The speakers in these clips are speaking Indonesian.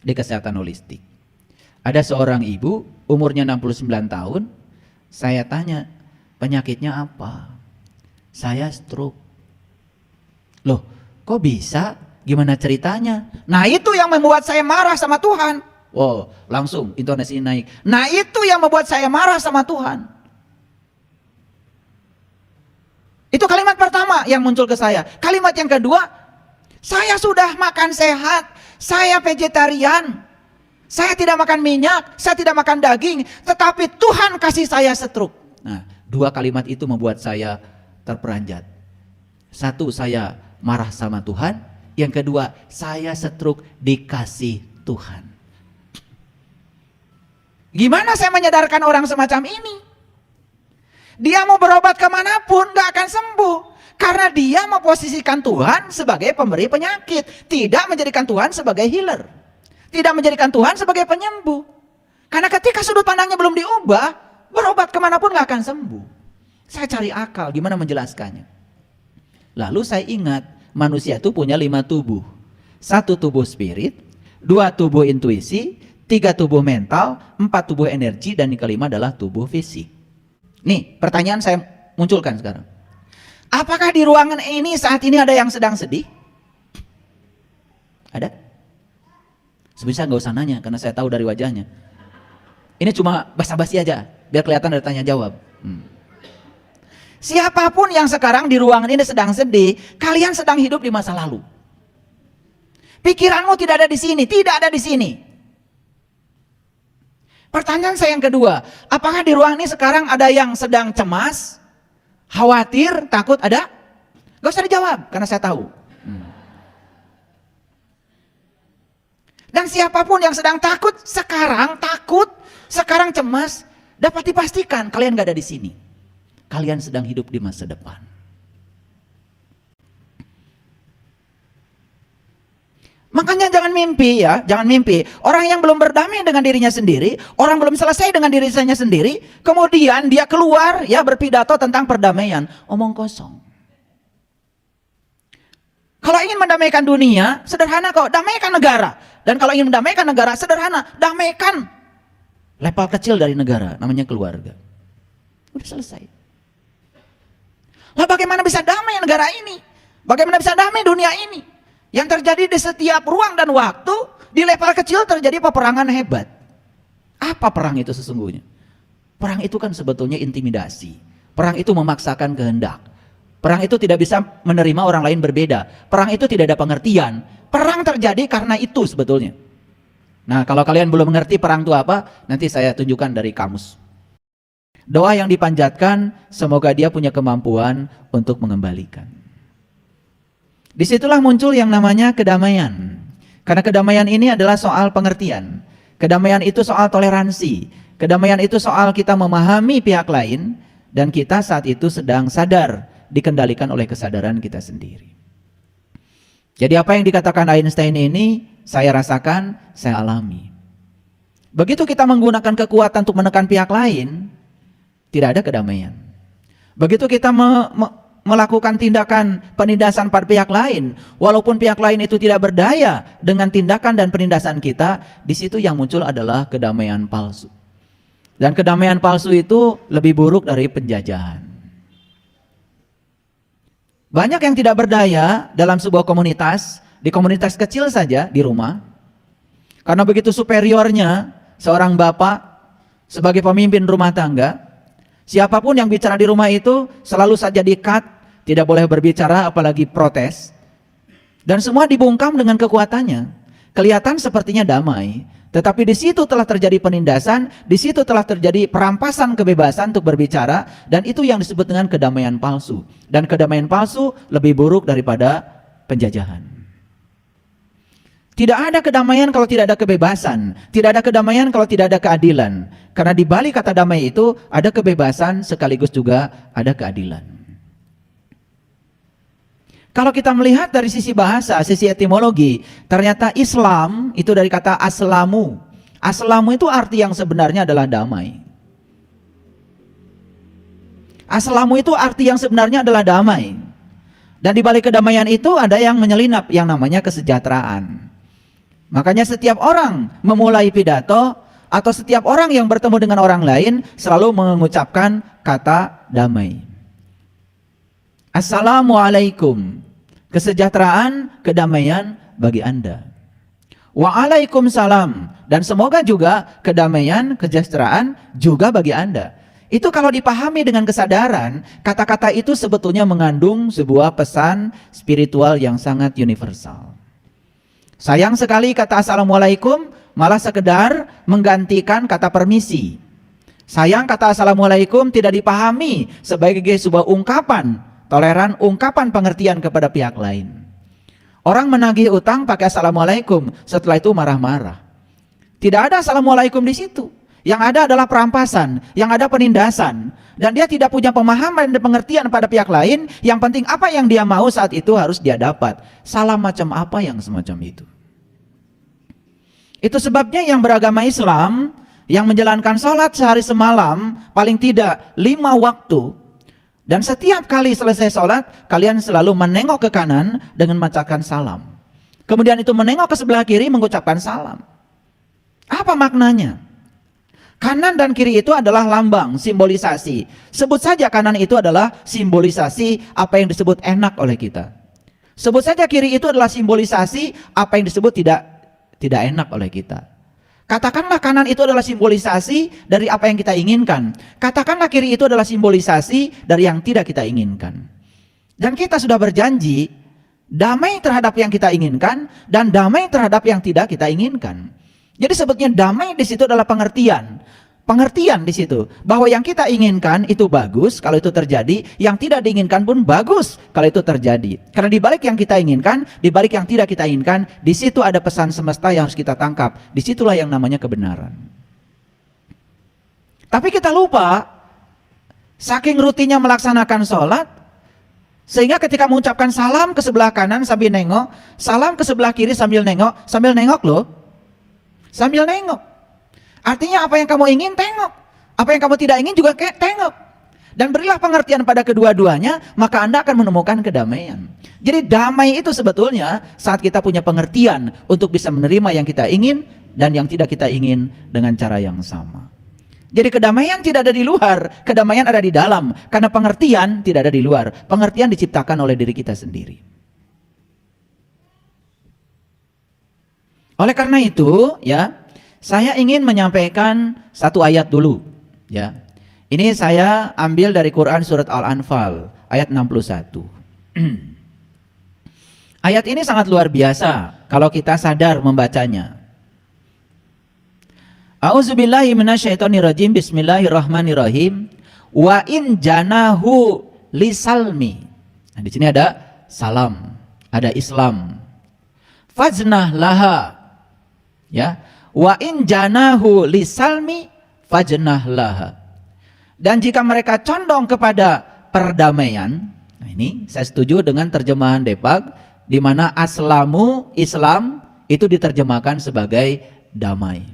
di kesehatan holistik. Ada seorang ibu, umurnya 69 tahun, saya tanya, penyakitnya apa? Saya stroke. Loh, kok bisa? Gimana ceritanya? Nah, itu yang membuat saya marah sama Tuhan. Oh, langsung intonasi naik. Nah, itu yang membuat saya marah sama Tuhan. Itu kalimat pertama yang muncul ke saya. Kalimat yang kedua, saya sudah makan sehat, saya vegetarian, saya tidak makan minyak, saya tidak makan daging, tetapi Tuhan kasih saya stroke. Nah, dua kalimat itu membuat saya terperanjat. Satu, saya marah sama Tuhan. Yang kedua, saya stroke dikasih Tuhan. Gimana saya menyadarkan orang semacam ini? Dia mau berobat kemanapun gak akan sembuh. Karena dia memposisikan Tuhan sebagai pemberi penyakit. Tidak menjadikan Tuhan sebagai healer. Tidak menjadikan Tuhan sebagai penyembuh. Karena ketika sudut pandangnya belum diubah, berobat kemanapun gak akan sembuh. Saya cari akal gimana menjelaskannya. Lalu saya ingat, manusia itu punya 5 tubuh. 1 tubuh spirit, 2 tubuh intuisi, 3 tubuh mental, 4 tubuh energi, dan yang kelima adalah tubuh fisik. Nih, pertanyaan saya munculkan sekarang. Apakah di ruangan ini saat ini ada yang sedang sedih? Ada? Sebenarnya saya nggak usah nanya karena saya tahu dari wajahnya. Ini cuma basa-basi aja, biar kelihatan ada tanya jawab. Siapapun yang sekarang di ruangan ini sedang sedih, kalian sedang hidup di masa lalu. Pikiranmu tidak ada di sini, tidak ada di sini. Pertanyaan saya yang kedua, apakah di ruangan ini sekarang ada yang sedang cemas, khawatir, takut? Ada? Gak usah dijawab, karena saya tahu. Dan siapapun yang sedang takut, sekarang cemas, dapat dipastikan kalian gak ada di sini. Kalian sedang hidup di masa depan. Makanya jangan mimpi ya, jangan mimpi. Orang yang belum berdamai dengan dirinya sendiri, orang belum selesai dengan dirinya sendiri, kemudian dia keluar ya berpidato tentang perdamaian, omong kosong. Kalau ingin mendamaikan dunia, sederhana kok, damaikan negara. Dan kalau ingin mendamaikan negara, sederhana, damaikan level kecil dari negara, namanya keluarga. Udah selesai. Lah bagaimana bisa damai negara ini? Bagaimana bisa damai dunia ini? Yang terjadi di setiap ruang dan waktu, di level kecil terjadi peperangan hebat. Apa perang itu sesungguhnya? Perang itu kan sebetulnya intimidasi. Perang itu memaksakan kehendak. Perang itu tidak bisa menerima orang lain berbeda. Perang itu tidak ada pengertian. Perang terjadi karena itu sebetulnya. Nah, kalau kalian belum mengerti perang itu apa, nanti saya tunjukkan dari kamus. Doa yang dipanjatkan, semoga dia punya kemampuan untuk mengembalikan. Disitulah muncul yang namanya kedamaian. Karena kedamaian ini adalah soal pengertian. Kedamaian itu soal toleransi. Kedamaian itu soal kita memahami pihak lain, dan kita saat itu sedang sadar, dikendalikan oleh kesadaran kita sendiri. Jadi apa yang dikatakan Einstein ini, saya rasakan, saya alami. Begitu kita menggunakan kekuatan untuk menekan pihak lain, tidak ada kedamaian. Begitu kita melakukan tindakan penindasan pada pihak lain, walaupun pihak lain itu tidak berdaya dengan tindakan dan penindasan kita, di situ yang muncul adalah kedamaian palsu. Dan kedamaian palsu itu lebih buruk dari penjajahan. Banyak yang tidak berdaya dalam sebuah komunitas, di komunitas kecil saja di rumah, karena begitu superiornya seorang bapak sebagai pemimpin rumah tangga, siapapun yang bicara di rumah itu selalu saja di-cut, tidak boleh berbicara apalagi protes. Dan semua dibungkam dengan kekuatannya. Kelihatan sepertinya damai, tetapi di situ telah terjadi penindasan, di situ telah terjadi perampasan kebebasan untuk berbicara, dan itu yang disebut dengan kedamaian palsu. Dan kedamaian palsu lebih buruk daripada penjajahan. Tidak ada kedamaian kalau tidak ada kebebasan. Tidak ada kedamaian kalau tidak ada keadilan. Karena di balik kata damai itu ada kebebasan sekaligus juga ada keadilan. Kalau kita melihat dari sisi bahasa, sisi etimologi, ternyata Islam itu dari kata aslamu. Aslamu itu arti yang sebenarnya adalah damai. Aslamu itu arti yang sebenarnya adalah damai. Dan di balik kedamaian itu ada yang menyelinap yang namanya kesejahteraan. Makanya setiap orang memulai pidato atau setiap orang yang bertemu dengan orang lain selalu mengucapkan kata damai. Assalamualaikum, kesejahteraan, kedamaian bagi Anda. Waalaikumsalam, dan semoga juga kedamaian, kesejahteraan juga bagi Anda. Itu kalau dipahami dengan kesadaran, kata-kata itu sebetulnya mengandung sebuah pesan spiritual yang sangat universal. Sayang sekali kata assalamualaikum malah sekedar menggantikan kata permisi. Sayang kata assalamualaikum tidak dipahami sebagai sebuah ungkapan toleran, ungkapan pengertian kepada pihak lain. Orang menagih utang pakai assalamualaikum, setelah itu marah-marah. Tidak ada assalamualaikum di situ. Yang ada adalah perampasan, yang ada penindasan. Dan dia tidak punya pemahaman dan pengertian pada pihak lain. Yang penting apa yang dia mau saat itu harus dia dapat. Salam macam apa yang semacam itu. Itu sebabnya yang beragama Islam, yang menjalankan sholat sehari semalam, paling tidak 5 waktu. Dan setiap kali selesai sholat, kalian selalu menengok ke kanan dengan mengucapkan salam. Kemudian itu menengok ke sebelah kiri mengucapkan salam. Apa maknanya? Kanan dan kiri itu adalah lambang, simbolisasi. Sebut saja kanan itu adalah simbolisasi apa yang disebut enak oleh kita. Sebut saja kiri itu adalah simbolisasi apa yang disebut tidak enak oleh kita. Katakanlah kanan itu adalah simbolisasi dari apa yang kita inginkan. Katakanlah kiri itu adalah simbolisasi dari yang tidak kita inginkan. Dan kita sudah berjanji damai terhadap yang kita inginkan dan damai terhadap yang tidak kita inginkan. Jadi sebetulnya damai di situ adalah pengertian. Pengertian di situ bahwa yang kita inginkan itu bagus kalau itu terjadi, yang tidak diinginkan pun bagus kalau itu terjadi. Karena di balik yang kita inginkan, di balik yang tidak kita inginkan, di situ ada pesan semesta yang harus kita tangkap. Disitulah yang namanya kebenaran. Tapi kita lupa, saking rutinnya melaksanakan sholat, sehingga ketika mengucapkan salam ke sebelah kanan sambil nengok, salam ke sebelah kiri sambil nengok loh. Sambil nengok. Artinya apa yang kamu ingin tengok. Apa yang kamu tidak ingin juga tengok. Dan berilah pengertian pada kedua-duanya, maka Anda akan menemukan kedamaian. Jadi damai itu sebetulnya saat kita punya pengertian untuk bisa menerima yang kita ingin dan yang tidak kita ingin dengan cara yang sama. Jadi kedamaian tidak ada di luar, kedamaian ada di dalam. Karena pengertian tidak ada di luar. Pengertian diciptakan oleh diri kita sendiri. Oleh karena itu, ya, saya ingin menyampaikan satu ayat dulu, ya. Ini saya ambil dari Quran surat Al-Anfal ayat 61. Ayat ini sangat luar biasa kalau kita sadar membacanya. A'udzubillahi minasyaitonirrajim. Bismillahirrahmanirrahim. Wa in janahu lisalmi. Nah, di sini ada salam, ada Islam. Fajnah laha. Ya, wa in janahu lisalmi fajnah laha. Dan jika mereka condong kepada perdamaian, nah ini saya setuju dengan terjemahan Depag, di mana aslamu Islam itu diterjemahkan sebagai damai.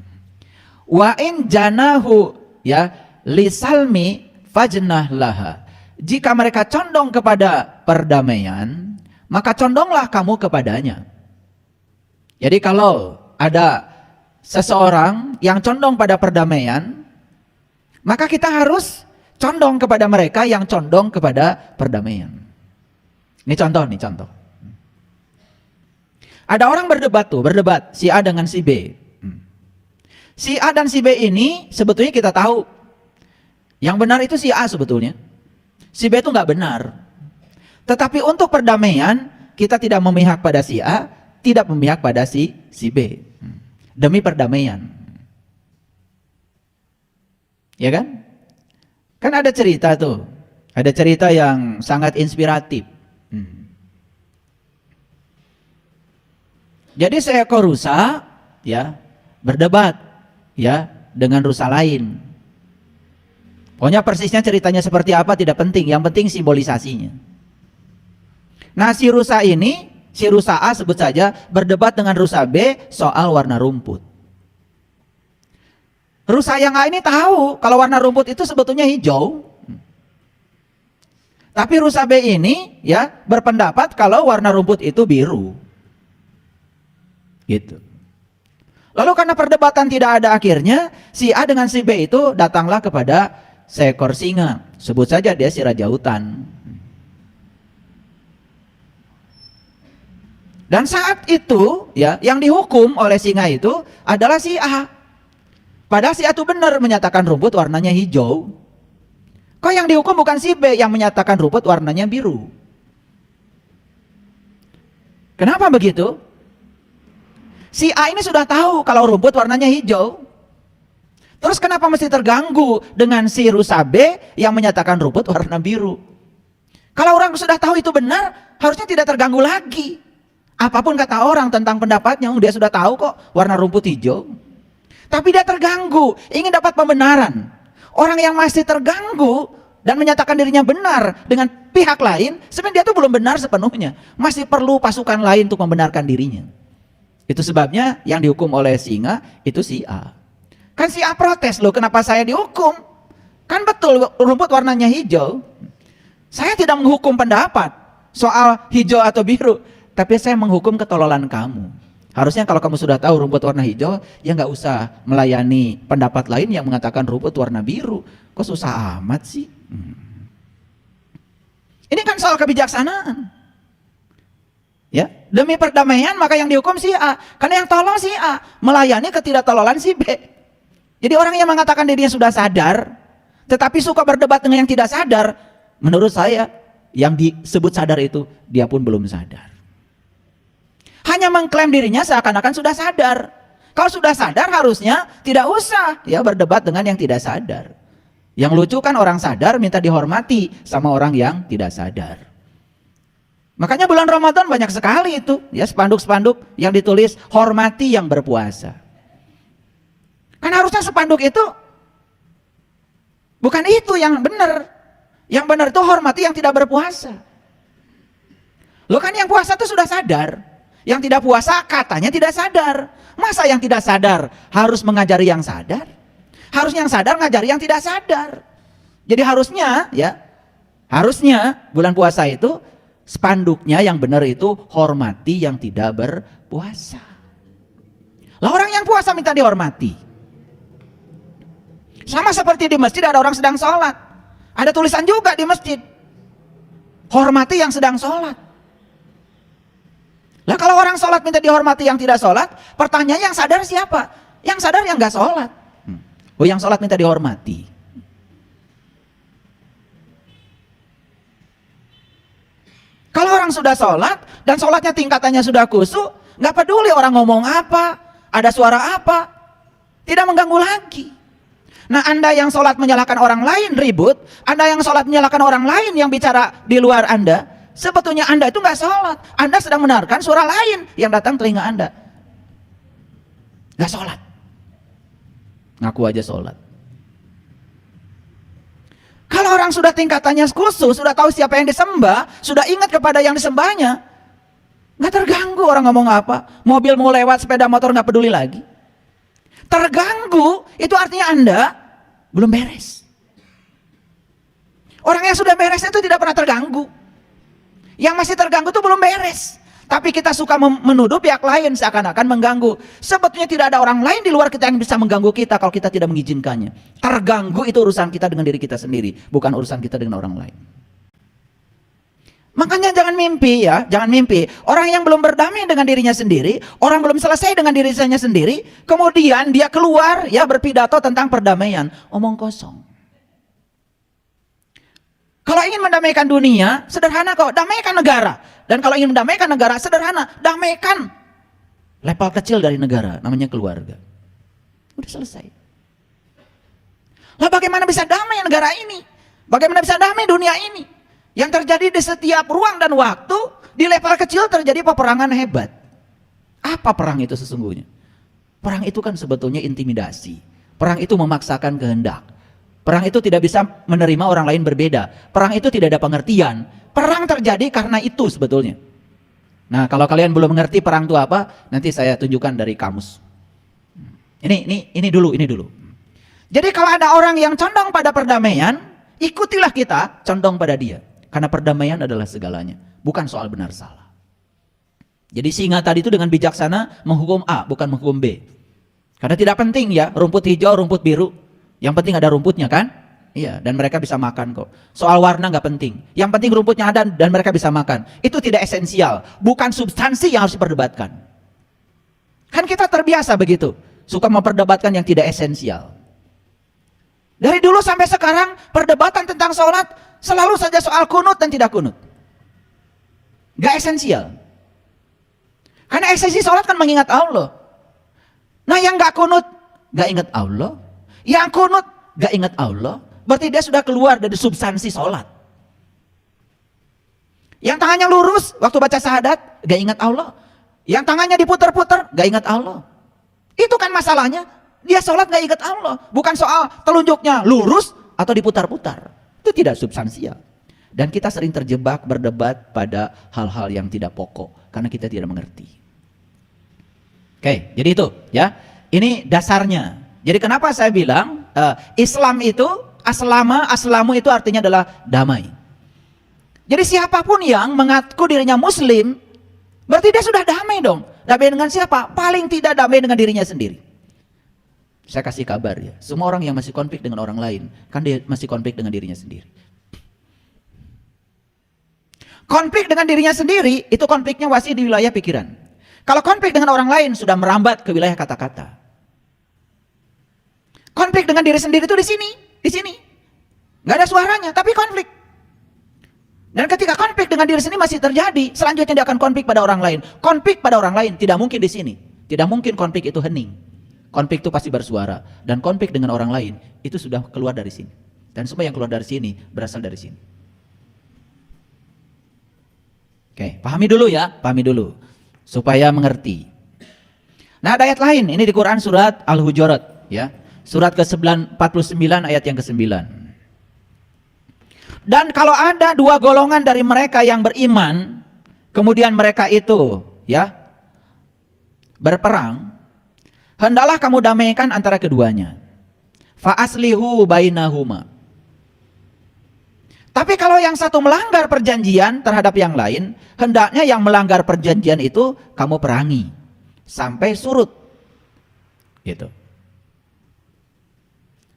Wa in janahu ya lisalmi fajnah laha. Jika mereka condong kepada perdamaian, maka condonglah kamu kepadanya. Jadi kalau ada seseorang yang condong pada perdamaian, maka kita harus condong kepada mereka yang condong kepada perdamaian. Ini contoh. Ada orang berdebat si A dengan si B. Si A dan si B ini sebetulnya kita tahu yang benar itu si A sebetulnya. Si B itu nggak benar. Tetapi untuk perdamaian kita tidak memihak pada si A, tidak memihak pada si B. Demi perdamaian. Ya kan? Kan ada cerita tuh. Ada cerita yang sangat inspiratif. Jadi seekor rusa ya berdebat ya dengan rusa lain. Pokoknya persisnya ceritanya seperti apa tidak penting, yang penting simbolisasinya. Nah, si rusa A sebut saja berdebat dengan rusa B soal warna rumput. Rusa yang A ini tahu kalau warna rumput itu sebetulnya hijau. Tapi rusa B ini ya berpendapat kalau warna rumput itu biru. Gitu. Lalu karena perdebatan tidak ada akhirnya, si A dengan si B itu datanglah kepada seekor singa. Sebut saja dia si raja hutan. Dan saat itu ya, yang dihukum oleh singa itu adalah si A. Padahal si A itu benar menyatakan rumput warnanya hijau. Kok yang dihukum bukan si B yang menyatakan rumput warnanya biru? Kenapa begitu? Si A ini sudah tahu kalau rumput warnanya hijau. Terus kenapa mesti terganggu dengan si rusa B yang menyatakan rumput warna biru? Kalau orang sudah tahu itu benar, harusnya tidak terganggu lagi. Apapun kata orang tentang pendapatnya, dia sudah tahu kok warna rumput hijau. Tapi dia terganggu, ingin dapat pembenaran. Orang yang masih terganggu dan menyatakan dirinya benar dengan pihak lain, sebenarnya dia itu belum benar sepenuhnya. Masih perlu pasukan lain untuk membenarkan dirinya. Itu sebabnya yang dihukum oleh singa itu si A. Kan si A protes, loh kenapa saya dihukum? Kan betul rumput warnanya hijau. Saya tidak menghukum pendapat soal hijau atau biru, tapi saya menghukum ketololan kamu. Harusnya kalau kamu sudah tahu rumput warna hijau, ya nggak usah melayani pendapat lain yang mengatakan rumput warna biru. Kok susah amat sih? Ini kan soal kebijaksanaan. Ya, demi perdamaian maka yang dihukum si A, karena yang tolong si A melayani ketidaktololan si B. Jadi orang yang mengatakan dirinya sudah sadar, tetapi suka berdebat dengan yang tidak sadar, menurut saya yang disebut sadar itu dia pun belum sadar. Hanya mengklaim dirinya seakan-akan sudah sadar. Kalau sudah sadar harusnya tidak usah ya berdebat dengan yang tidak sadar. Yang lucu kan orang sadar minta dihormati sama orang yang tidak sadar. Makanya bulan Ramadan banyak sekali itu ya spanduk-spanduk yang ditulis hormati yang berpuasa. Kan harusnya spanduk itu bukan itu yang benar. Yang benar itu hormati yang tidak berpuasa. Loh kan yang puasa itu sudah sadar. Yang tidak puasa katanya tidak sadar. Masa yang tidak sadar harus mengajari yang sadar? Harusnya yang sadar ngajari yang tidak sadar. Jadi harusnya ya, harusnya bulan puasa itu spanduknya yang benar itu hormati yang tidak berpuasa. Lah orang yang puasa minta dihormati. Sama seperti di masjid ada orang sedang sholat. Ada tulisan juga di masjid. Hormati yang sedang sholat. Lah kalau orang sholat minta dihormati yang tidak sholat, pertanyaannya yang sadar siapa? Yang sadar yang nggak sholat. Oh yang sholat minta dihormati. Kalau orang sudah sholat dan sholatnya tingkatannya sudah khusyuk, nggak peduli orang ngomong apa, ada suara apa, tidak mengganggu lagi. Nah Anda yang sholat menyalahkan orang lain ribut, Anda yang sholat menyalahkan orang lain yang bicara di luar Anda, sebetulnya Anda itu nggak sholat, Anda sedang mendengarkan suara lain yang datang telinga Anda. Nggak sholat, ngaku aja sholat. Kalau orang sudah tingkatannya khusus, sudah tahu siapa yang disembah, sudah ingat kepada yang disembahnya, nggak terganggu orang ngomong apa, mobil mau lewat, sepeda motor nggak peduli lagi. Terganggu itu artinya Anda belum beres. Orang yang sudah beres itu tidak pernah terganggu. Yang masih terganggu itu belum beres. Tapi kita suka menuduh pihak lain seakan-akan mengganggu. Sebetulnya tidak ada orang lain di luar kita yang bisa mengganggu kita kalau kita tidak mengizinkannya. Terganggu itu urusan kita dengan diri kita sendiri, bukan urusan kita dengan orang lain. Makanya jangan mimpi ya, jangan mimpi. Orang yang belum berdamai dengan dirinya sendiri, orang belum selesai dengan dirinya sendiri, kemudian dia keluar ya berpidato tentang perdamaian, omong kosong. Kalau ingin mendamaikan dunia, sederhana kok, damaikan negara. Dan kalau ingin mendamaikan negara, sederhana, damaikan level kecil dari negara, namanya keluarga. Udah selesai. Lah bagaimana bisa damai negara ini? Bagaimana bisa damai dunia ini? Yang terjadi di setiap ruang dan waktu, di level kecil terjadi peperangan hebat. Apa perang itu sesungguhnya? Perang itu kan sebetulnya intimidasi. Perang itu memaksakan kehendak. Perang itu tidak bisa menerima orang lain berbeda. Perang itu tidak ada pengertian. Perang terjadi karena itu sebetulnya. Nah, kalau kalian belum mengerti perang itu apa, nanti saya tunjukkan dari kamus. Ini dulu. Jadi kalau ada orang yang condong pada perdamaian, ikutilah kita condong pada dia. Karena perdamaian adalah segalanya, bukan soal benar salah. Jadi singa tadi itu dengan bijaksana menghukum A, bukan menghukum B. Karena tidak penting ya, rumput hijau, rumput biru. Yang penting ada rumputnya kan? Iya, dan mereka bisa makan kok. Soal warna nggak penting. Yang penting rumputnya ada dan mereka bisa makan. Itu tidak esensial, bukan substansi yang harus diperdebatkan. Kan kita terbiasa begitu, suka memperdebatkan yang tidak esensial. Dari dulu sampai sekarang, perdebatan tentang sholat selalu saja soal kunut dan tidak kunut. Nggak esensial. Karena esensi sholat kan mengingat Allah. Nah yang nggak kunut, nggak ingat Allah. Yang kunut, nggak ingat Allah. Berarti dia sudah keluar dari substansi sholat. Yang tangannya lurus, waktu baca syahadat, nggak ingat Allah. Yang tangannya diputar-putar, nggak ingat Allah. Itu kan masalahnya. Dia sholat nggak ingat Allah. Bukan soal telunjuknya lurus atau diputar-putar. Itu tidak substansial. Dan kita sering terjebak berdebat pada hal-hal yang tidak pokok. Karena kita tidak mengerti. Oke, jadi itu ya. Ini dasarnya. Jadi kenapa saya bilang Islam itu aslamu itu artinya adalah damai. Jadi siapapun yang mengaku dirinya muslim, berarti dia sudah damai dong. Damai dengan siapa? Paling tidak damai dengan dirinya sendiri. Saya kasih kabar ya, semua orang yang masih konflik dengan orang lain, kan dia masih konflik dengan dirinya sendiri. Konflik dengan dirinya sendiri, itu konfliknya masih di wilayah pikiran. Kalau konflik dengan orang lain sudah merambat ke wilayah kata-kata. Konflik dengan diri sendiri itu di sini. Nggak ada suaranya, tapi konflik. Dan ketika konflik dengan diri sendiri masih terjadi, selanjutnya dia akan konflik pada orang lain. Konflik pada orang lain tidak mungkin di sini. Tidak mungkin konflik itu hening. Konflik itu pasti bersuara. Dan konflik dengan orang lain itu sudah keluar dari sini. Dan semua yang keluar dari sini berasal dari sini. Oke, pahami dulu ya, pahami dulu. Supaya mengerti. Nah ada ayat lain, ini di Quran surat Al-Hujurat ya. Surat ke-49 ayat yang ke-9. Dan kalau ada dua golongan dari mereka yang beriman, kemudian mereka itu ya berperang, hendaklah kamu damaikan antara keduanya. Fa aslihu bainahuma. Tapi kalau yang satu melanggar perjanjian terhadap yang lain, hendaknya yang melanggar perjanjian itu kamu perangi sampai surut. Gitu.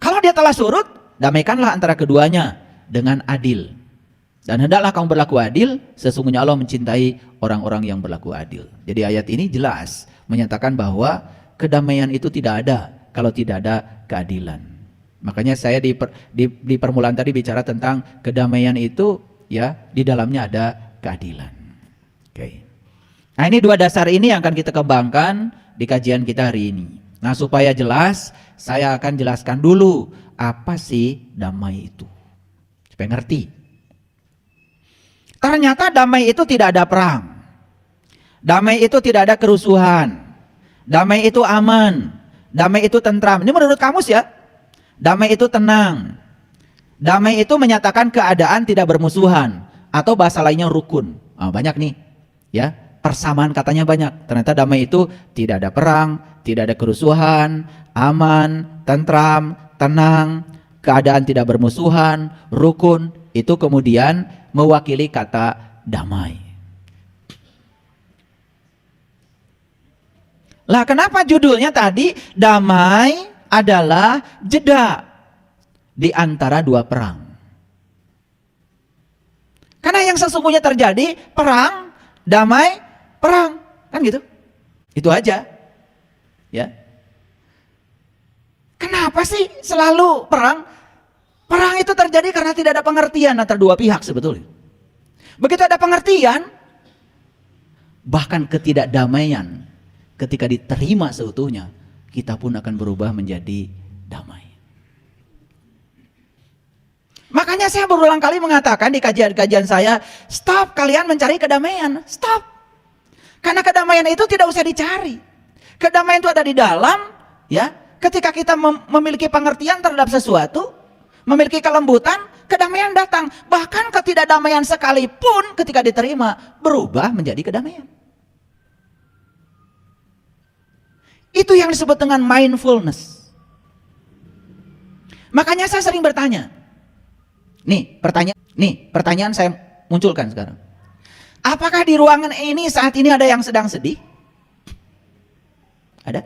Kalau dia telah surut, damaikanlah antara keduanya dengan adil. Dan hendaklah kamu berlaku adil, sesungguhnya Allah mencintai orang-orang yang berlaku adil. Jadi ayat ini jelas menyatakan bahwa kedamaian itu tidak ada kalau tidak ada keadilan. Makanya saya di permulaan tadi bicara tentang kedamaian itu ya di dalamnya ada keadilan. Oke. Nah ini dua dasar ini yang akan kita kembangkan di kajian kita hari ini. Nah supaya jelas saya akan jelaskan dulu apa sih damai itu. Supaya ngerti. Ternyata damai itu tidak ada perang. Damai itu tidak ada kerusuhan. Damai itu aman. Damai itu tentram. Ini menurut kamus ya. Damai itu tenang. Damai itu menyatakan keadaan tidak bermusuhan. Atau bahasa lainnya rukun. Banyak nih. Ya, persamaan katanya banyak. Ternyata damai itu tidak ada perang, tidak ada kerusuhan, aman, tentram, tenang, keadaan tidak bermusuhan, rukun. Itu kemudian mewakili kata damai. Lah kenapa judulnya tadi damai adalah jeda di antara dua perang. Karena yang sesungguhnya terjadi perang, damai, perang, kan gitu. Itu aja. Ya. Kenapa sih selalu perang? Perang itu terjadi karena tidak ada pengertian antara dua pihak sebetulnya. Begitu ada pengertian, bahkan ketidakdamaian ketika diterima seutuhnya, kita pun akan berubah menjadi damai. Makanya saya berulang kali mengatakan di kajian-kajian saya, stop kalian mencari kedamaian, stop. Karena kedamaian itu tidak usah dicari. Kedamaian itu ada di dalam, ya. Ketika kita memiliki pengertian terhadap sesuatu, memiliki kelembutan, kedamaian datang. Bahkan ketidakdamaian sekalipun ketika diterima, berubah menjadi kedamaian. Itu yang disebut dengan mindfulness. Makanya saya sering bertanya. Nih pertanyaan saya munculkan sekarang. Apakah di ruangan ini saat ini ada yang sedang sedih? Ada?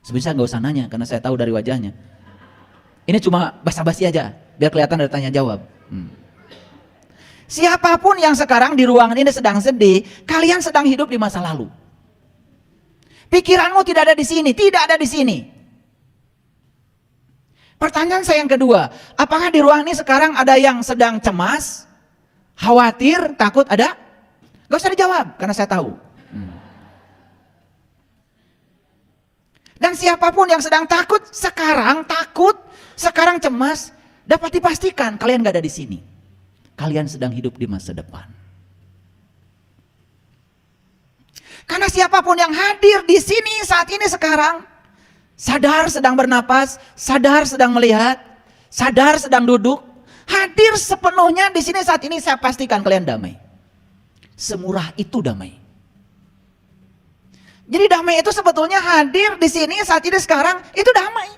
Sebisa nggak usah nanya karena saya tahu dari wajahnya. Ini cuma basa-basi aja, biar kelihatan ada tanya jawab. Siapapun yang sekarang di ruangan ini sedang sedih, kalian sedang hidup di masa lalu. Pikiranmu tidak ada di sini, tidak ada di sini. Pertanyaan saya yang kedua, apakah di ruangan ini sekarang ada yang sedang cemas, khawatir, takut? Ada? Gak usah dijawab, karena saya tahu. Dan siapapun yang sedang takut, sekarang cemas, dapat dipastikan kalian gak ada di sini. Kalian sedang hidup di masa depan. Karena siapapun yang hadir di sini saat ini sekarang, sadar sedang bernapas, sadar sedang melihat, sadar sedang duduk, hadir sepenuhnya di sini saat ini, saya pastikan kalian damai. Semurah itu damai. Jadi damai itu sebetulnya hadir di sini saat ini sekarang, itu damai.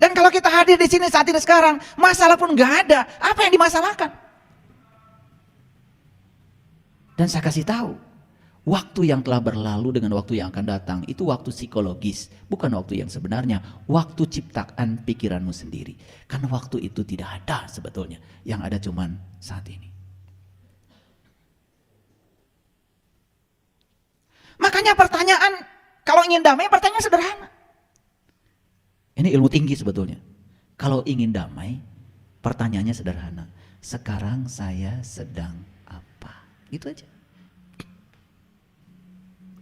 Dan kalau kita hadir di sini saat ini sekarang, masalah pun gak ada. Apa yang dimasalahkan? Dan saya kasih tahu, waktu yang telah berlalu dengan waktu yang akan datang, itu waktu psikologis, bukan waktu yang sebenarnya. Waktu ciptaan pikiranmu sendiri. Karena waktu itu tidak ada sebetulnya. Yang ada cuman saat ini. Makanya pertanyaan, kalau ingin damai, pertanyaan sederhana. Ini ilmu tinggi sebetulnya. Kalau ingin damai, pertanyaannya sederhana. Sekarang saya sedang apa? Itu aja.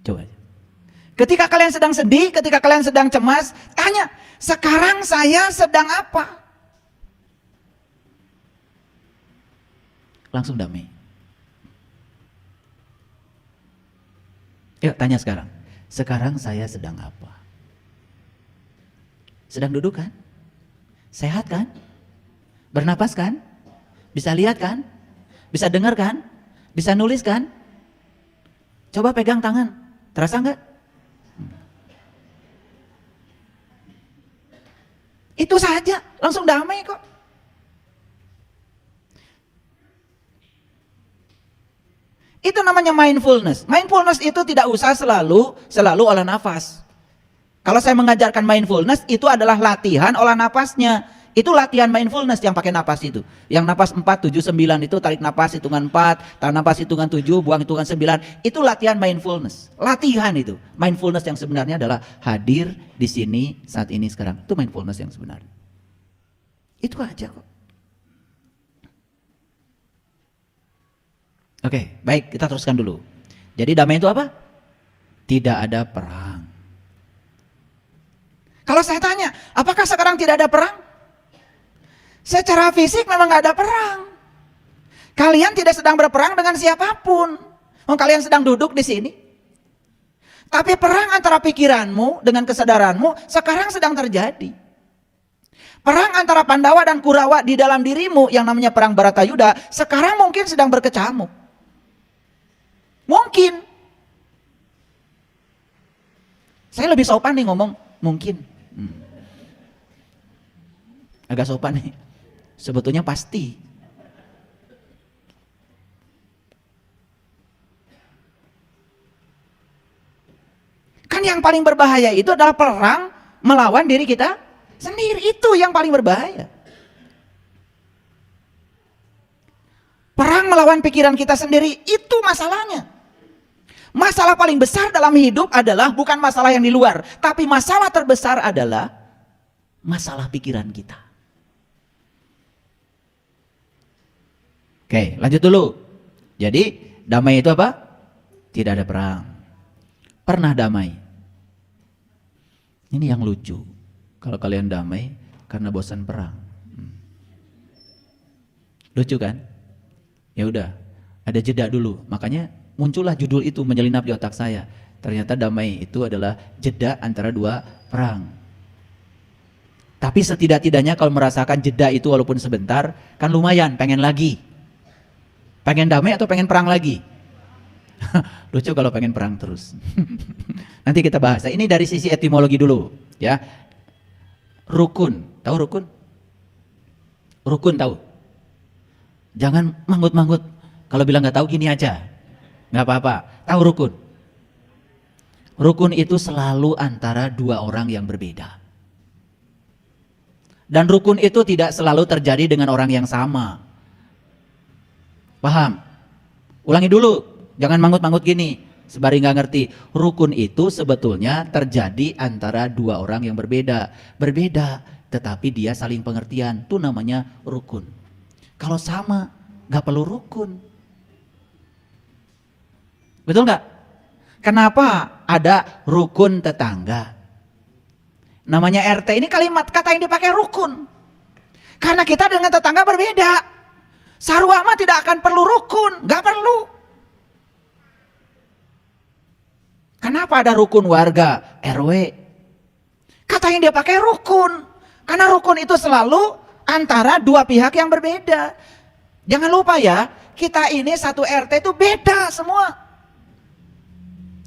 Coba aja. Ketika kalian sedang sedih, ketika kalian sedang cemas, tanya, sekarang saya sedang apa? Langsung damai. Yuk tanya sekarang. Sekarang saya sedang apa? Sedang duduk kan? Sehat kan? Bernapas kan? Bisa lihat kan? Bisa dengar kan? Bisa nulis kan? Coba pegang tangan. Terasa enggak? Itu saja, langsung damai kok. Itu namanya mindfulness. Mindfulness itu tidak usah selalu olah nafas. Kalau saya mengajarkan mindfulness, itu adalah latihan olah nafasnya. Itu latihan mindfulness yang pakai napas itu. Yang napas 4, 7, 9 itu tarik napas hitungan 4, tarik napas hitungan 7, buang hitungan 9. Itu latihan mindfulness. Latihan itu. Mindfulness yang sebenarnya adalah hadir di sini saat ini sekarang. Itu mindfulness yang sebenarnya. Itu aja kok. Oke, baik, kita teruskan dulu. Jadi damai itu apa? Tidak ada perang. Kalau saya tanya, apakah sekarang tidak ada perang? Secara fisik memang gak ada perang. Kalian tidak sedang berperang dengan siapapun. Kalian sedang duduk di sini. Tapi perang antara pikiranmu dengan kesadaranmu sekarang sedang terjadi. Perang antara Pandawa dan Kurawa di dalam dirimu yang namanya perang Baratayuda sekarang mungkin sedang berkecamuk. Mungkin. Saya lebih sopan nih ngomong mungkin. Agak sopan nih. Sebetulnya pasti. Kan yang paling berbahaya itu adalah perang melawan diri kita sendiri. Itu yang paling berbahaya. Perang melawan pikiran kita sendiri, itu masalahnya. Masalah paling besar dalam hidup adalah bukan masalah yang di luar, tapi masalah terbesar adalah masalah pikiran kita. Oke, lanjut dulu. Jadi, damai itu apa? Tidak ada perang. Pernah damai. Ini yang lucu. Kalau kalian damai karena bosan perang. Lucu kan? Ya udah, ada jeda dulu. Makanya muncullah judul itu menyelinap di otak saya. Ternyata damai itu adalah jeda antara dua perang. Tapi setidak-tidaknya kalau merasakan jeda itu walaupun sebentar, kan lumayan, pengen lagi. Pengen damai atau pengen perang lagi? Lucu kalau pengen perang terus. Nanti kita bahas. Ini dari sisi etimologi dulu, ya. Rukun, tahu rukun? Rukun tahu? Jangan manggut-manggut. Kalau bilang nggak tahu gini aja, nggak apa-apa. Tahu rukun? Rukun itu selalu antara dua orang yang berbeda. Dan rukun itu tidak selalu terjadi dengan orang yang sama. Paham? Ulangi dulu, jangan manggut-manggut gini, sebari nggak ngerti. Rukun itu sebetulnya terjadi antara dua orang yang berbeda. Berbeda, tetapi dia saling pengertian. Itu namanya rukun. Kalau sama, nggak perlu rukun. Betul nggak? Kenapa ada rukun tetangga? Namanya RT, ini kalimat kata yang dipakai rukun. Karena kita dengan tetangga berbeda. Sarua mah tidak akan perlu rukun, nggak perlu. Kenapa ada rukun warga RW? Kata yang dia pakai rukun. Karena rukun itu selalu antara dua pihak yang berbeda. Jangan lupa ya, kita ini satu RT itu beda semua.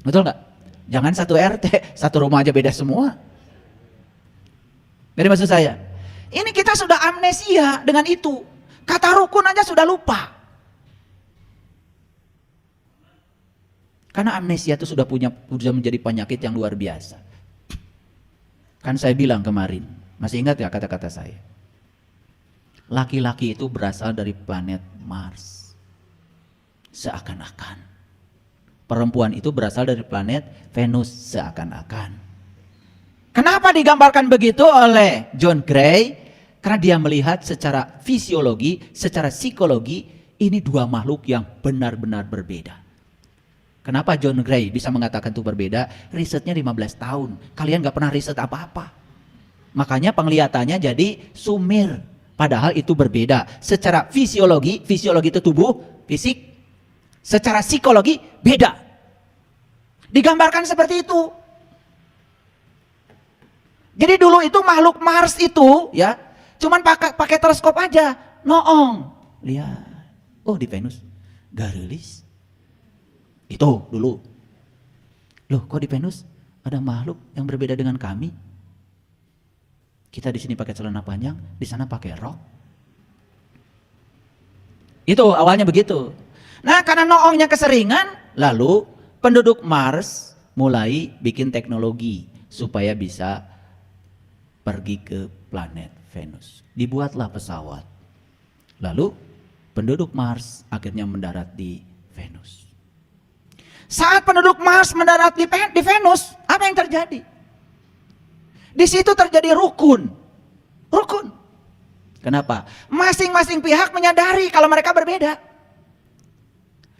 Betul nggak? Jangan satu RT, satu rumah aja beda semua. Jadi maksud saya, ini kita sudah amnesia dengan itu. Kata rukun aja sudah lupa. Karena amnesia itu sudah menjadi penyakit yang luar biasa. Kan saya bilang kemarin, masih ingat ya kata-kata saya? Laki-laki itu berasal dari planet Mars. Seakan-akan. Perempuan itu berasal dari planet Venus, seakan-akan. Kenapa digambarkan begitu oleh John Gray? Karena dia melihat secara fisiologi, secara psikologi, ini dua makhluk yang benar-benar berbeda. Kenapa John Gray bisa mengatakan itu berbeda? Risetnya 15 tahun. Kalian gak pernah riset apa-apa. Makanya penglihatannya jadi sumir. Padahal itu berbeda. Secara fisiologi itu tubuh, fisik. Secara psikologi beda. Digambarkan seperti itu. Jadi dulu itu makhluk Mars itu ya, cuman pakai teleskop aja, noong. Lihat. Oh, di Venus garelis. Itu dulu. Loh, kok di Venus ada makhluk yang berbeda dengan kami? Kita di sini pakai celana panjang, di sana pakai rok. Itu awalnya begitu. Nah, karena noongnya keseringan, lalu penduduk Mars mulai bikin teknologi supaya bisa pergi ke planet Venus. Dibuatlah pesawat. Lalu penduduk Mars akhirnya mendarat di Venus. Saat penduduk Mars mendarat di Venus, apa yang terjadi? Di situ terjadi rukun. Rukun. Kenapa? Masing-masing pihak menyadari kalau mereka berbeda.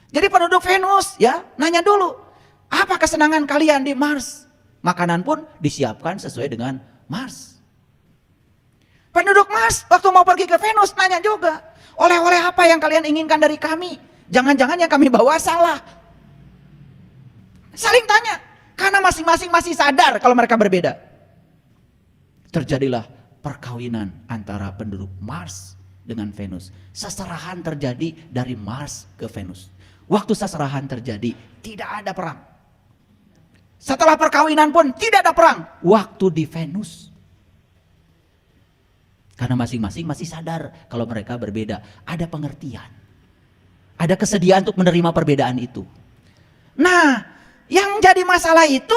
Jadi penduduk Venus ya nanya dulu, apa kesenangan kalian di Mars? Makanan pun disiapkan sesuai dengan Mars. Penduduk Mars waktu mau pergi ke Venus nanya juga, oleh-oleh apa yang kalian inginkan dari kami? Jangan-jangan yang kami bawa salah. Saling tanya, karena masing-masing masih sadar kalau mereka berbeda. Terjadilah perkawinan antara penduduk Mars dengan Venus. Seserahan terjadi dari Mars ke Venus. Waktu seserahan terjadi, tidak ada perang. Setelah perkawinan pun tidak ada perang. Waktu di Venus. Karena masing-masing masih sadar kalau mereka berbeda. Ada pengertian. Ada kesediaan untuk menerima perbedaan itu. Nah, yang jadi masalah itu,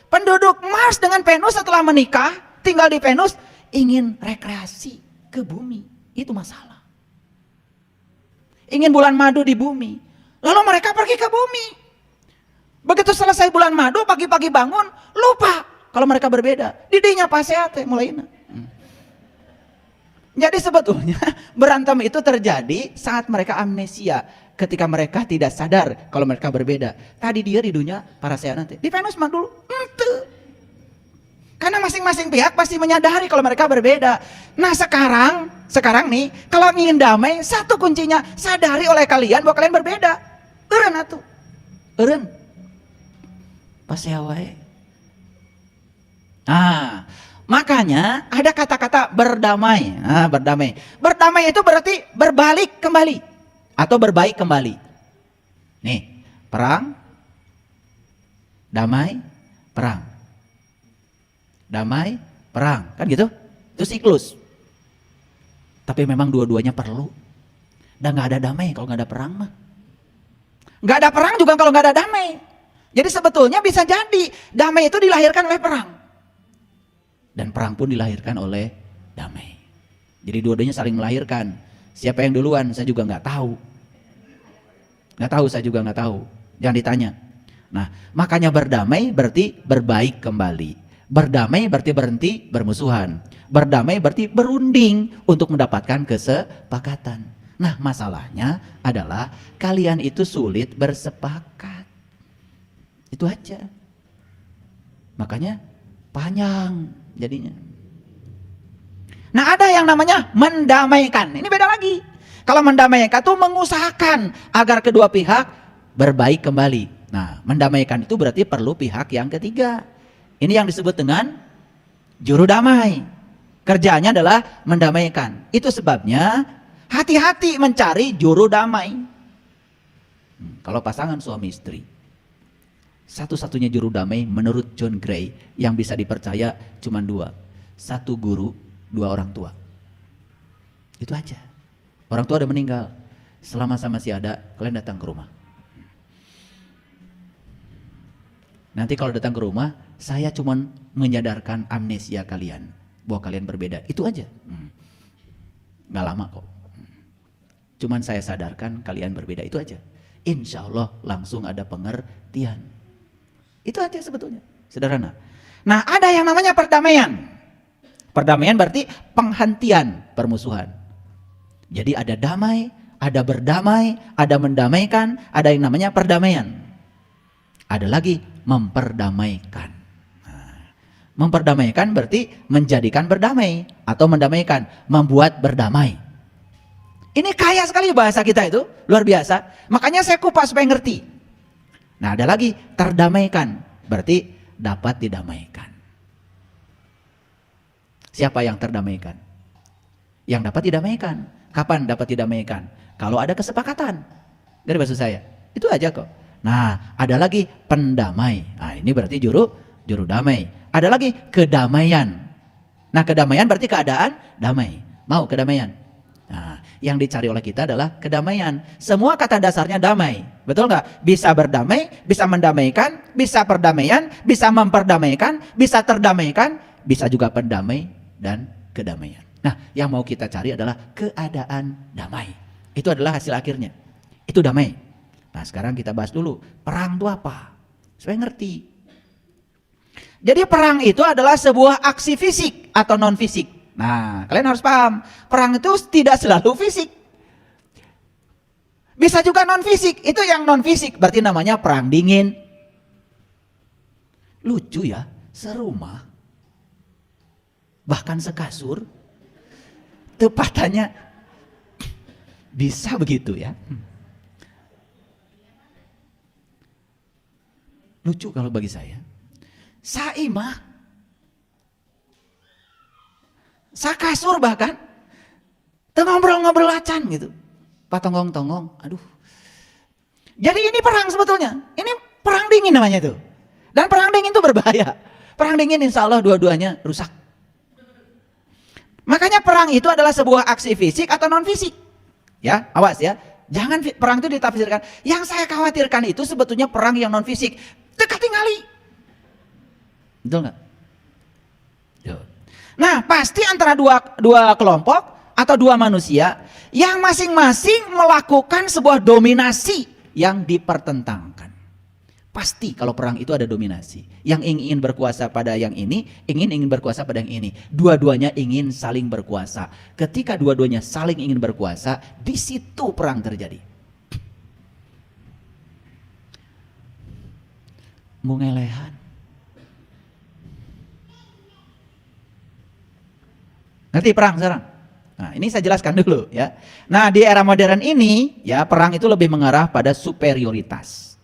penduduk Mars dengan Venus setelah menikah, tinggal di Venus, ingin rekreasi ke bumi. Itu masalah. Ingin bulan madu di bumi. Lalu mereka pergi ke bumi. Begitu selesai bulan madu, pagi-pagi bangun, lupa kalau mereka berbeda. Didinya paseate mulai. Jadi sebetulnya berantem itu terjadi saat mereka amnesia. Ketika mereka tidak sadar kalau mereka berbeda. Tadi dia di dunia para nanti. Di Venus mah dulu. Karena masing-masing pihak pasti menyadari kalau mereka berbeda. Nah sekarang nih, kalau ingin damai, satu kuncinya sadari oleh kalian bahwa kalian berbeda. Eureun atuh. Eureun. Pasea wae. Nah, makanya ada kata-kata berdamai. Nah, berdamai. Berdamai itu berarti berbalik kembali atau berbaik kembali. Nih, perang, damai, perang. Damai, perang. Kan gitu? Itu siklus. Tapi memang dua-duanya perlu. Dan gak ada damai kalau gak ada perang mah. Gak ada perang juga kalau gak ada damai. Jadi sebetulnya bisa jadi damai itu dilahirkan oleh perang. Dan perang pun dilahirkan oleh damai. Jadi dua-duanya saling melahirkan. Siapa yang duluan saya juga nggak tahu. Nggak tahu, saya juga nggak tahu. Jangan ditanya. Nah, makanya berdamai berarti berbaik kembali. Berdamai berarti berhenti bermusuhan. Berdamai berarti berunding untuk mendapatkan kesepakatan. Nah, masalahnya adalah kalian itu sulit bersepakat. Itu aja. Makanya panjang jadinya. Nah, ada yang namanya mendamaikan. Ini beda lagi. Kalau mendamaikan itu mengusahakan agar kedua pihak berbaik kembali. Nah, mendamaikan itu berarti perlu pihak yang ketiga. Ini yang disebut dengan juru damai. Kerjanya adalah mendamaikan. Itu sebabnya hati-hati mencari juru damai. Kalau pasangan suami istri, satu-satunya juru damai menurut John Gray yang bisa dipercaya cuma dua. Satu guru, dua orang tua. Itu aja. Orang tua udah meninggal. Selama saya masih ada, kalian datang ke rumah. Nanti kalau datang ke rumah, saya cuma menyadarkan amnesia kalian. Bahwa kalian berbeda. Itu aja. Nggak lama kok. Cuman saya sadarkan kalian berbeda. Itu aja. Insya Allah langsung ada pengertian. Itu aja sebetulnya. Sederhana. Nah, ada yang namanya perdamaian. Perdamaian berarti penghentian permusuhan. Jadi ada damai, ada berdamai, ada mendamaikan, ada yang namanya perdamaian. Ada lagi memperdamaikan. Nah, memperdamaikan berarti menjadikan berdamai atau mendamaikan, membuat berdamai. Ini kaya sekali bahasa kita itu, luar biasa. Makanya saya kupas supaya ngerti. Nah, ada lagi terdamaikan, berarti dapat didamaikan. Siapa yang terdamaikan? Yang dapat didamaikan. Kapan dapat didamaikan? Kalau ada kesepakatan. Dari maksud saya. Itu aja kok. Nah, ada lagi pendamai. Nah, ini berarti juru damai. Ada lagi kedamaian. Nah, kedamaian berarti keadaan damai. Mau kedamaian? Nah, yang dicari oleh kita adalah kedamaian. Semua kata dasarnya damai. Betul nggak? Bisa berdamai, bisa mendamaikan, bisa perdamaian, bisa memperdamaikan, bisa terdamaikan, bisa juga pendamai dan kedamaian. Nah, yang mau kita cari adalah keadaan damai. Itu adalah hasil akhirnya. Itu damai. Nah, sekarang kita bahas dulu. Perang itu apa? Supaya ngerti. Jadi perang itu adalah sebuah aksi fisik atau non fisik. Nah, kalian harus paham. Perang itu tidak selalu fisik. Bisa juga non fisik. Itu yang non fisik. Berarti namanya perang dingin. Lucu ya. Serumah. Bahkan sekasur. Tepatannya bisa begitu ya. Lucu kalau bagi saya. Saimah, sakasur bahkan, ngobrol-ngobrol acan gitu, patonggong-tonggong, aduh. Jadi ini perang sebetulnya, ini perang dingin namanya itu. Dan perang dingin itu berbahaya. Perang dingin insya Allah dua-duanya rusak. Makanya perang itu adalah sebuah aksi fisik atau non fisik. Ya, awas ya. Jangan perang itu ditafsirkan. Yang saya khawatirkan itu sebetulnya perang yang non fisik. Dekat tinggali. Betul nggak? Nah, pasti antara dua kelompok atau dua manusia yang masing-masing melakukan sebuah dominasi yang dipertentangkan. Pasti kalau perang itu ada dominasi. Yang ingin berkuasa pada yang ini, ingin berkuasa pada yang ini. Dua-duanya ingin saling berkuasa. Ketika dua-duanya saling ingin berkuasa, di situ perang terjadi. Mungelehan. Ngerti perang sekarang? Nah, ini saya jelaskan dulu ya. Nah, di era modern ini ya perang itu lebih mengarah pada superioritas.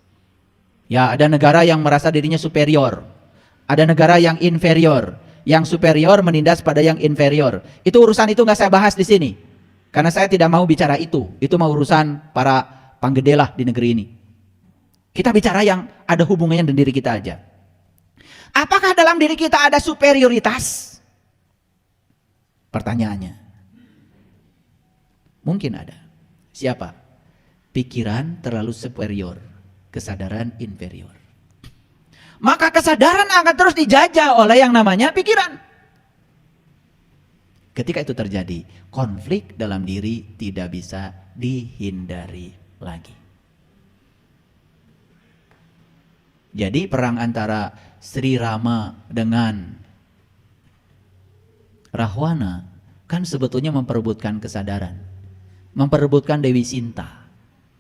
Ya, ada negara yang merasa dirinya superior. Ada negara yang inferior. Yang superior menindas pada yang inferior. Itu urusan itu nggak saya bahas di sini. Karena saya tidak mau bicara itu. Itu mau urusan para panggedelah di negeri ini. Kita bicara yang ada hubungannya dengan diri kita aja. Apakah dalam diri kita ada superioritas? Pertanyaannya. Mungkin ada. Siapa? Pikiran terlalu superior. Kesadaran inferior. maka kesadaran akan terus dijajah oleh yang namanya pikiran. Ketika itu terjadi, konflik dalam diri tidak bisa dihindari lagi. Jadi perang antara Sri Rama dengan Rahwana kan sebetulnya memperebutkan kesadaran, memperebutkan Dewi Sinta.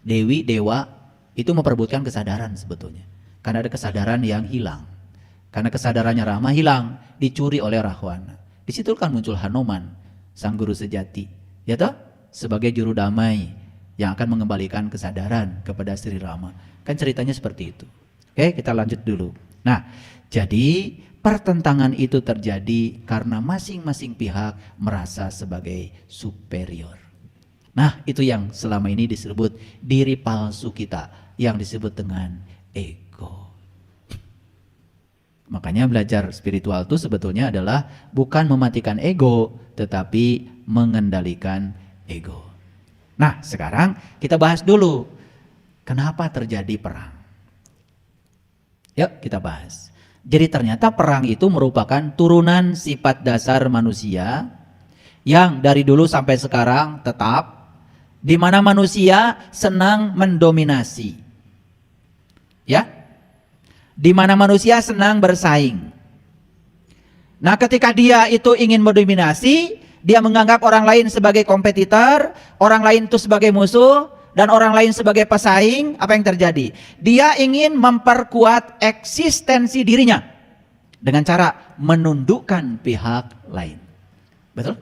Dewi, dewa itu memperebutkan kesadaran sebetulnya. Karena ada kesadaran yang hilang. Karena kesadarannya Rama hilang, dicuri oleh Rahwana. Di situ kan muncul Hanuman, sang guru sejati, ya toh? Sebagai juru damai yang akan mengembalikan kesadaran kepada Sri Rama. Kan ceritanya seperti itu. Oke, kita lanjut dulu. Nah, jadi pertentangan itu terjadi karena masing-masing pihak merasa sebagai superior. Nah, itu yang selama ini disebut diri palsu kita, yang disebut dengan ego. Makanya belajar spiritual itu sebetulnya adalah bukan mematikan ego, tetapi mengendalikan ego. Nah, sekarang kita bahas dulu kenapa terjadi perang. Yuk kita bahas. Jadi ternyata perang itu merupakan turunan sifat dasar manusia yang dari dulu sampai sekarang tetap, di mana manusia senang mendominasi. Ya? Di mana manusia senang bersaing. Nah, ketika dia itu ingin mendominasi, dia menganggap orang lain sebagai kompetitor, orang lain itu sebagai musuh, dan orang lain sebagai pesaing. Apa yang terjadi? Dia ingin memperkuat eksistensi dirinya dengan cara menundukkan pihak lain. Betul?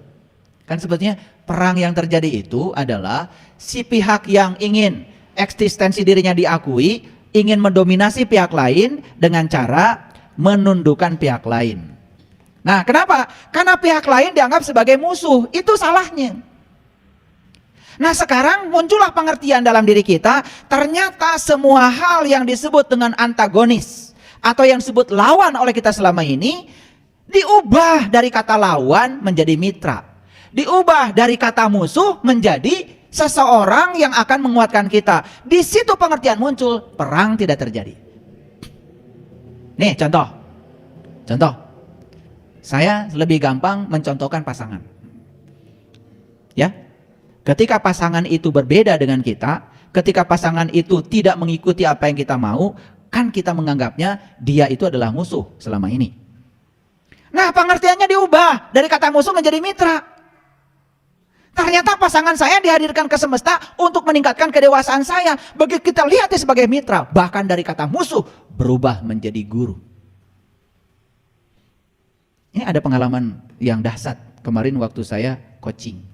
Kan sebetulnya perang yang terjadi itu adalah si pihak yang ingin eksistensi dirinya diakui, ingin mendominasi pihak lain dengan cara menundukkan pihak lain. Nah, kenapa? Karena pihak lain dianggap sebagai musuh. Itu salahnya. Nah, sekarang muncullah pengertian dalam diri kita, ternyata semua hal yang disebut dengan antagonis atau yang disebut lawan oleh kita selama ini diubah dari kata lawan menjadi mitra. Diubah dari kata musuh menjadi seseorang yang akan menguatkan kita. Di situ pengertian muncul, perang tidak terjadi. Nih, contoh. Saya lebih gampang mencontohkan pasangan. Ya. Ketika pasangan itu berbeda dengan kita, ketika pasangan itu tidak mengikuti apa yang kita mau, kan kita menganggapnya dia itu adalah musuh selama ini. Nah, pengertiannya diubah dari kata musuh menjadi mitra. Ternyata pasangan saya dihadirkan ke semesta untuk meningkatkan kedewasaan saya. Begitu kita lihat dia sebagai mitra, bahkan dari kata musuh berubah menjadi guru. Ini ada pengalaman yang dahsyat kemarin waktu saya coaching.